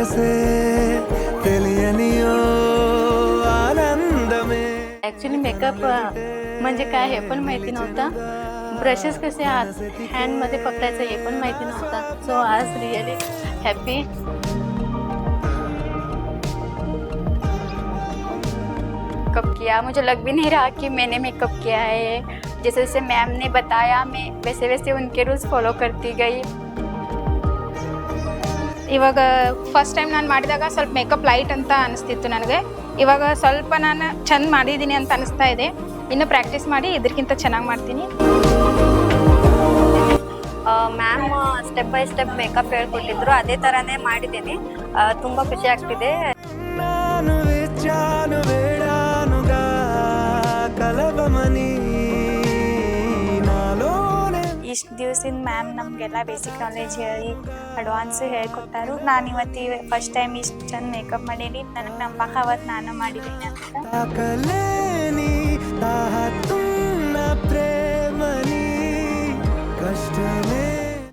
వరసే తెలియనియో आनंदमे. Actually makeup म्हणजे काय हे पण माहिती नव्हतं. ब्रशेस कसे हँडमध्ये पकडायचं हे पण माहिती नव्हतं. सो आज रिअली हॅपी. मेकअप किया, मुझे लग भी नहीं रहा कि मैंने मेकअप किया है. जैसे जैसे मैम ने बताया मैं वैसे वैसे उनके रूल्स फॉलो करती गई. ಇವಾಗ ಫಸ್ಟ್ ಟೈಮ್ ನಾನು ಮಾಡಿದಾಗ ಸ್ವಲ್ಪ ಮೇಕಪ್ ಲೈಟ್ ಅಂತ ಅನಿಸ್ತಿತ್ತು ನನಗೆ. ಇವಾಗ ಸ್ವಲ್ಪ ನಾನು ಚಂದ ಮಾಡಿದ್ದೀನಿ ಅಂತ ಅನಿಸ್ತಾ ಇದೆ. ಇನ್ನು ಪ್ರಾಕ್ಟೀಸ್ ಮಾಡಿ ಇದಕ್ಕಿಂತ ಚೆನ್ನಾಗಿ ಮಾಡ್ತೀನಿ. Ma'am step by step makeup ಹೇಳ್ಕೊಟ್ಟಿದ್ರು, ಅದೇ ಥರನೇ ಮಾಡಿದ್ದೀನಿ. ತುಂಬ ಖುಷಿ ಆಗ್ತಿದೆ. ನಾನು ವೆಚ್ಚಾನು ಬೇಡಾನುಗ ಕಲಬಮನಿ ನಾಲೋನೆ. ಇಷ್ಟು ದಿವಸದಿಂದ ಮ್ಯಾಮ್ ನಮಗೆಲ್ಲ ಬೇಸಿಕ್ ನಾಲೆಜ್ ಹೇಳಿ ಅಡ್ವಾನ್ಸ್ ಹೇಳ್ಕೊಟ್ಟಾರು. ನಾನು ಇವತ್ತು ಫಸ್ಟ್ ಟೈಮ್ ಇಷ್ಟು ಚಂದ ಮೇಕಪ್ ಮಾಡೀನಿ. ನನಗೆ ನಂಬಕ್ಕೆ ಅವತ್ತು ನಾನು ಮಾಡಿದ್ದೀನಿ ಅಂತ. ಕಲೇನಿ ತಾಹ